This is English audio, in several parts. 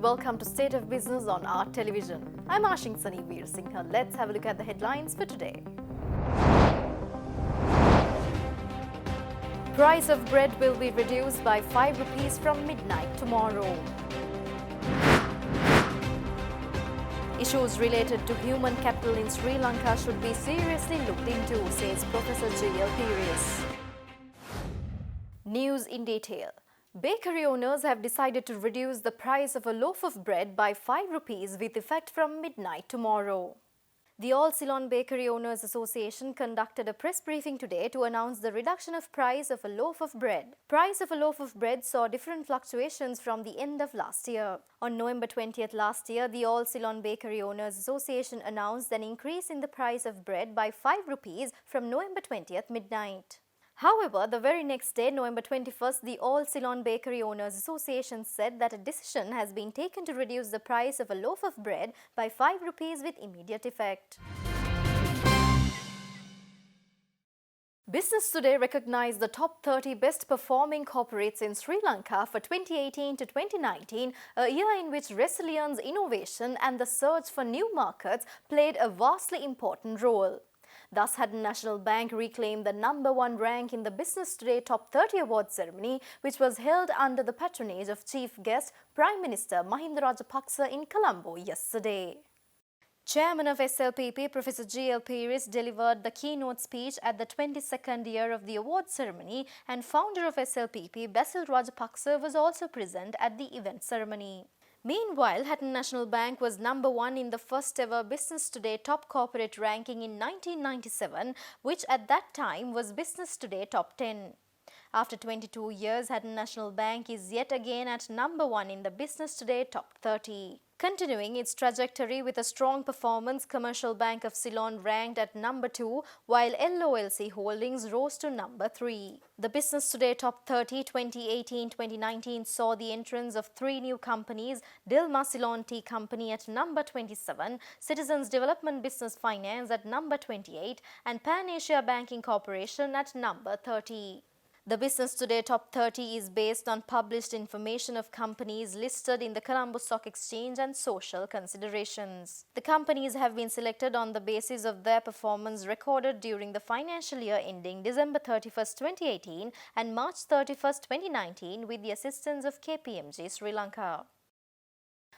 welcome to State of Business on Art Television. I'm Ashing Sunny Veer Singh. Let's have a look at the headlines for today. Price of bread will be reduced by 5 rupees from midnight tomorrow. Issues related to human capital in Sri Lanka should be seriously looked into, says Professor J.L. Peiris. News in detail. Bakery owners have decided to reduce the price of a loaf of bread by 5 rupees with effect from midnight tomorrow. The All Ceylon Bakery Owners Association conducted a press briefing today to announce the reduction of price of a loaf of bread. Price of a loaf of bread saw different fluctuations from the end of last year. On November 20th last year, the All Ceylon Bakery Owners Association announced an increase in the price of bread by 5 rupees from November 20th midnight. However, the very next day, November 21st, the All Ceylon Bakery Owners Association said that a decision has been taken to reduce the price of a loaf of bread by 5 rupees with immediate effect. Business Today recognized the top 30 best performing corporates in Sri Lanka for 2018 to 2019, a year in which resilience, innovation and the search for new markets played a vastly important role. Thus, Hatton National Bank reclaimed the #1 rank in the Business Today Top 30 Awards ceremony, which was held under the patronage of Chief Guest Prime Minister Mahinda Rajapaksa in Colombo yesterday. Chairman of SLPP, Professor J.L. Peiris, delivered the keynote speech at the 22nd year of the award ceremony, and founder of SLPP, Basil Rajapaksa, was also present at the event ceremony. Meanwhile, Hatton National Bank was #1 in the first ever Business Today Top Corporate ranking in 1997, which at that time was Business Today Top 10. After 22 years, Hatton National Bank is yet again at #1 in the Business Today Top 30. Continuing its trajectory with a strong performance, Commercial Bank of Ceylon ranked at #2, while LOLC Holdings rose to #3. The Business Today Top 30 2018-2019 saw the entrance of 3 new companies: Dilma Ceylon Tea Company at #27, Citizens Development Business Finance at #28, and Pan Asia Banking Corporation at #30. The Business Today Top 30 is based on published information of companies listed in the Colombo Stock Exchange and social considerations. The companies have been selected on the basis of their performance recorded during the financial year ending December 31st, 2018 and March 31st, 2019 with the assistance of KPMG Sri Lanka.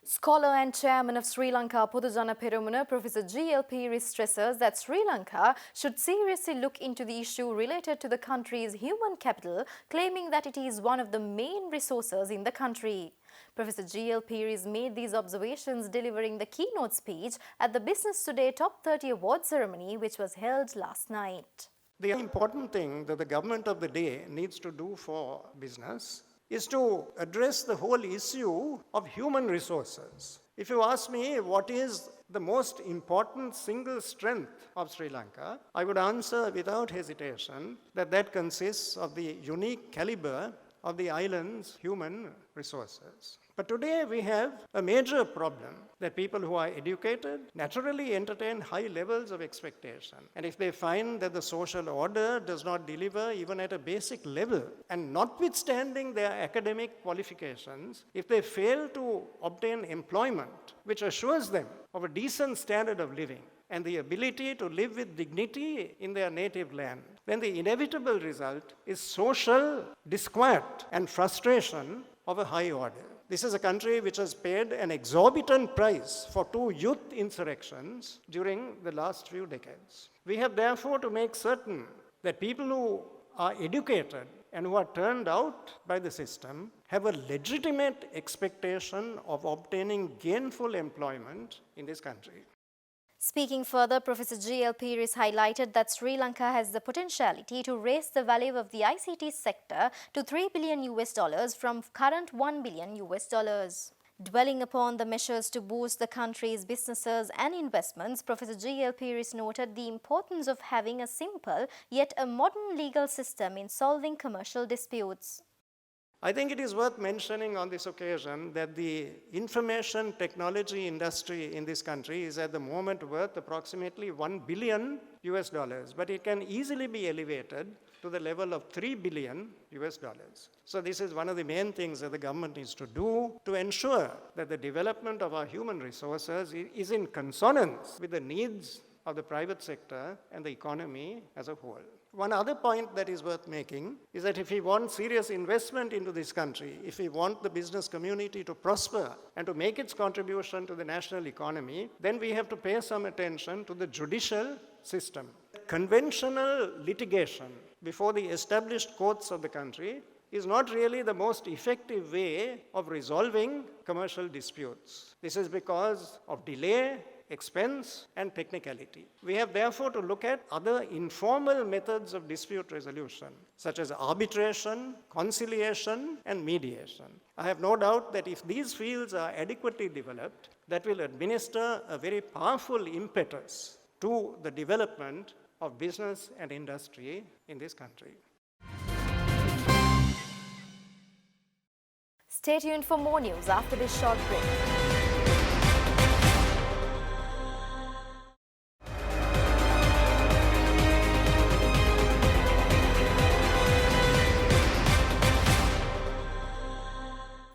Scholar and chairman of Sri Lanka Podujana Peramuna, Professor J.L. Peiris stresses that Sri Lanka should seriously look into the issue related to the country's human capital, claiming that it is one of the main resources in the country. Professor J.L. Peiris made these observations delivering the keynote speech at the Business Today Top 30 Award ceremony, which was held last night. The important thing that the government of the day needs to do for business is to address the whole issue of human resources. If you ask me what is the most important single strength of Sri Lanka, I would answer without hesitation that that consists of the unique caliber of the island's human resources. But today we have a major problem that people who are educated naturally entertain high levels of expectation. And if they find that the social order does not deliver even at a basic level, and notwithstanding their academic qualifications, if they fail to obtain employment which assures them of a decent standard of living and the ability to live with dignity in their native land, then the inevitable result is social disquiet and frustration of a high order. This is a country which has paid an exorbitant price for 2 youth insurrections during the last few decades. We have therefore to make certain that people who are educated and who are turned out by the system have a legitimate expectation of obtaining gainful employment in this country. Speaking further, Professor J.L. Peiris highlighted that Sri Lanka has the potentiality to raise the value of the ICT sector to $3 billion from current $1 billion. Dwelling upon the measures to boost the country's businesses and investments, Professor J.L. Peiris noted the importance of having a simple yet a modern legal system in solving commercial disputes. I think it is worth mentioning on this occasion that the information technology industry in this country is at the moment worth approximately $1 billion US dollars, but it can easily be elevated to the level of $3 billion US dollars. So this is one of the main things that the government needs to do to ensure that the development of our human resources is in consonance with the needs of the private sector and the economy as a whole. One other point that is worth making is that if we want serious investment into this country, if we want the business community to prosper and to make its contribution to the national economy, then we have to pay some attention to the judicial system. Conventional litigation before the established courts of the country is not really the most effective way of resolving commercial disputes. This is because of delay, expense, and technicality. We have therefore to look at other informal methods of dispute resolution, such as arbitration, conciliation, and mediation. I have no doubt that if these fields are adequately developed, that will administer a very powerful impetus to the development of business and industry in this country. Stay tuned for more news after this short break.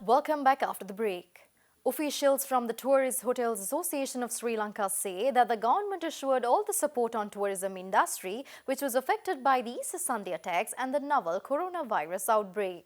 Welcome back after the break. Officials from the Tourist Hotels Association of Sri Lanka say that the government assured all the support on tourism industry which was affected by the Easter Sunday attacks and the novel coronavirus outbreak.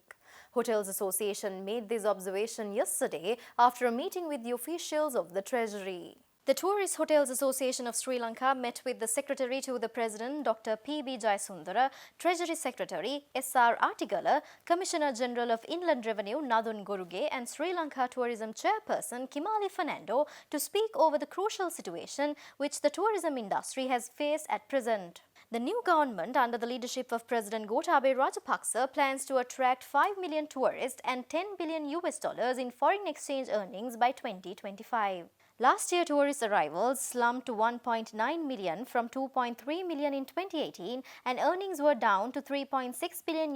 Hotels Association made this observation yesterday after a meeting with the officials of the Treasury. The Tourist Hotels Association of Sri Lanka met with the Secretary to the President Dr. P.B. Jayasundara, Treasury Secretary S.R. Artigala, Commissioner General of Inland Revenue Nadun Goruge and Sri Lanka Tourism Chairperson Kimali Fernando to speak over the crucial situation which the tourism industry has faced at present. The new government under the leadership of President Gotabaya Rajapaksa plans to attract 5 million tourists and $10 billion in foreign exchange earnings by 2025. Last year, tourist arrivals slumped to 1.9 million from 2.3 million in 2018, and earnings were down to $3.6 billion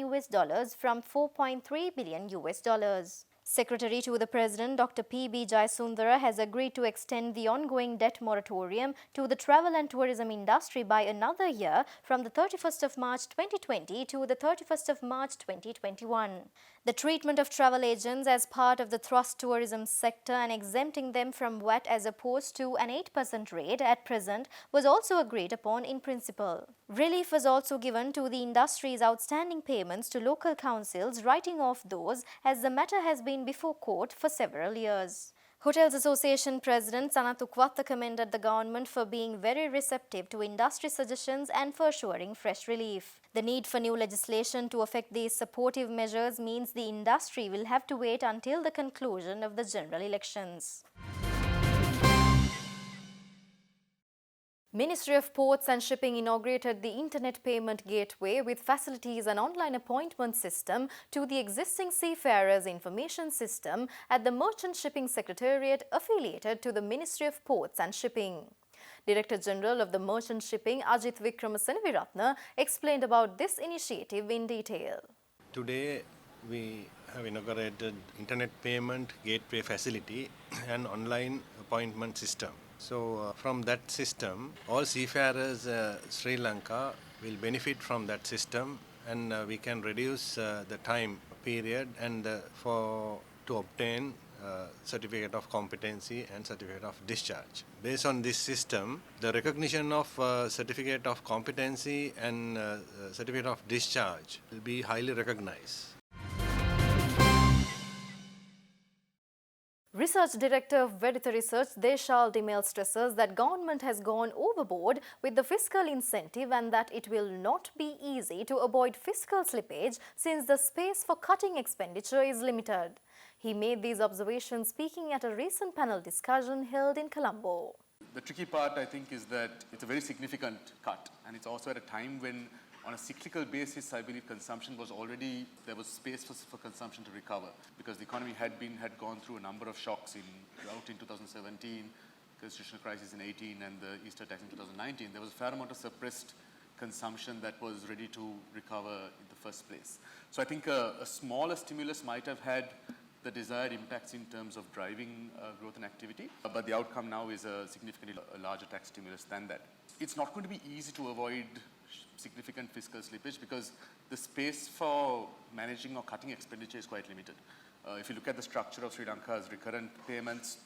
from $4.3 billion. Secretary to the President Dr. P.B. Jayasundara has agreed to extend the ongoing debt moratorium to the travel and tourism industry by another year from the 31st of March 2020 to the 31st of March 2021. The treatment of travel agents as part of the thrust tourism sector and exempting them from VAT as opposed to an 8% rate at present was also agreed upon in principle. Relief was also given to the industry's outstanding payments to local councils, writing off those as the matter has been before court for several years. Hotels Association President Sanathu Kwatta commended the government for being very receptive to industry suggestions and for assuring fresh relief. The need for new legislation to affect these supportive measures means the industry will have to wait until the conclusion of the general elections. Ministry of Ports and Shipping inaugurated the Internet Payment Gateway with facilities and online appointment system to the existing Seafarers Information System at the Merchant Shipping Secretariat affiliated to the Ministry of Ports and Shipping. Director General of the Merchant Shipping Ajith Wickramasenaviratne explained about this initiative in detail. Today we have inaugurated Internet Payment Gateway facility and online appointment system. So from that system, all seafarers Sri Lanka will benefit from that system, and we can reduce the time period and to obtain certificate of competency and certificate of discharge. Based on this system, the recognition of certificate of competency and certificate of discharge will be highly recognized. Research Director of Vedita Research Deshal Dimel stresses that government has gone overboard with the fiscal incentive and that it will not be easy to avoid fiscal slippage since the space for cutting expenditure is limited. He made these observations speaking at a recent panel discussion held in Colombo. The tricky part, I think, is that it's a very significant cut, and it's also at a time when, on a cyclical basis, I believe consumption was already, there was space for consumption to recover, because the economy had gone through a number of shocks out in 2017, constitutional crisis in 18, and the Easter attacks in 2019. There was a fair amount of suppressed consumption that was ready to recover in the first place. So I think a smaller stimulus might have had the desired impacts in terms of driving growth and activity, but the outcome now is a significantly larger tax stimulus than that. It's not going to be easy to avoid significant fiscal slippage because the space for managing or cutting expenditure is quite limited. If you look at the structure of Sri Lanka's recurrent payments,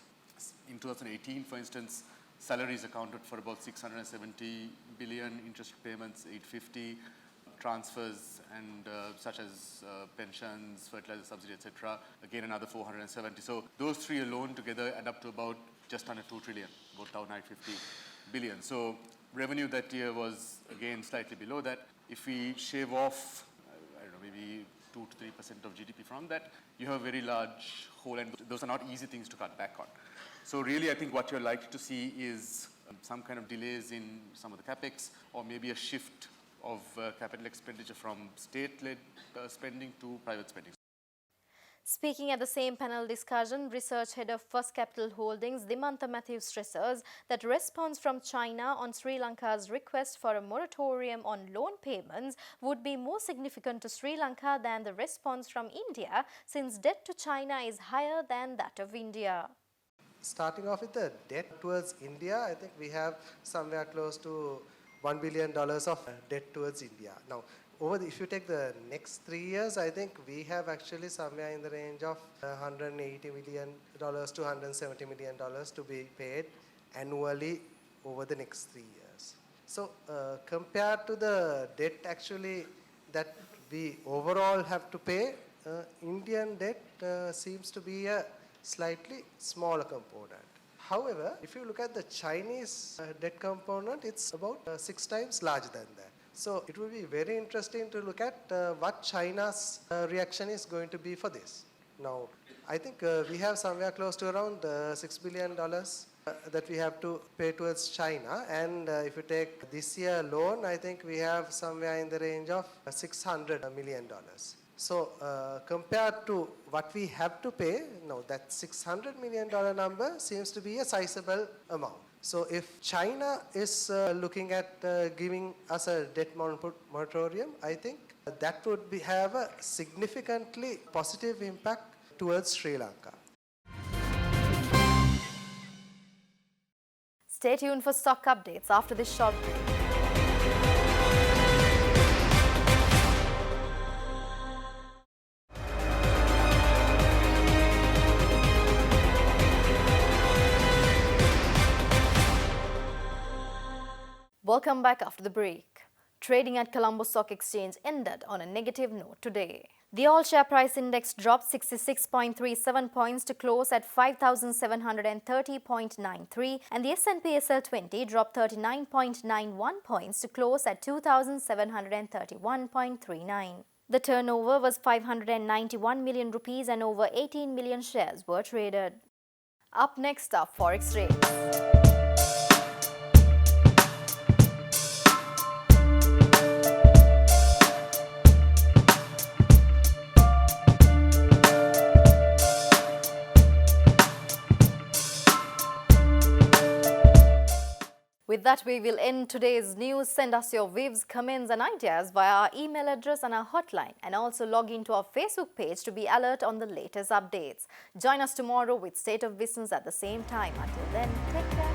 in 2018, for instance, salaries accounted for about 670 billion, interest payments 850, transfers and such as pensions, fertilizer subsidy, etc., again another 470. So those three alone together add up to about just under 2 trillion, about 950 billion. So revenue that year was again slightly below that. If we shave off, I don't know, maybe 2 to 3% of GDP from that, you have a very large hole, and those are not easy things to cut back on. So really, I think what you're likely to see is some kind of delays in some of the capex, or maybe a shift of capital expenditure from state-led spending to private spending. Speaking at the same panel discussion, research head of First Capital Holdings, Dimantha Matthews, stresses that response from China on Sri Lanka's request for a moratorium on loan payments would be more significant to Sri Lanka than the response from India, since debt to China is higher than that of India. Starting off with the debt towards India, I think we have somewhere close to $1 billion of debt towards India. Now, if you take the next 3 years, I think we have actually somewhere in the range of $180 million to $170 million to be paid annually over the next 3 years. So compared to the debt actually that we overall have to pay, Indian debt seems to be a slightly smaller component. However, if you look at the Chinese debt component, it's about 6 times larger than that. So it will be very interesting to look at what China's reaction is going to be for this. Now, I think we have somewhere close to around $6 billion that we have to pay towards China. And if you take this year loan, I think we have somewhere in the range of $600 million. So compared to what we have to pay, now that $600 million number seems to be a sizable amount. So if China is looking at giving us a debt moratorium, I think that would have a significantly positive impact towards Sri Lanka. Stay tuned for stock updates after this short break. Welcome back after the break. Trading at Colombo Stock Exchange ended on a negative note today. The all-share price index dropped 66.37 points to close at 5,730.93, and the S&P SL20 dropped 39.91 points to close at 2,731.39. The turnover was 591 million rupees and over 18 million shares were traded. Up next are Forex rates. With that, we will end today's news. Send us your views, comments and ideas via our email address and our hotline, and also log into our Facebook page to be alert on the latest updates. Join us tomorrow with State of Business at the same time. Until then, take care.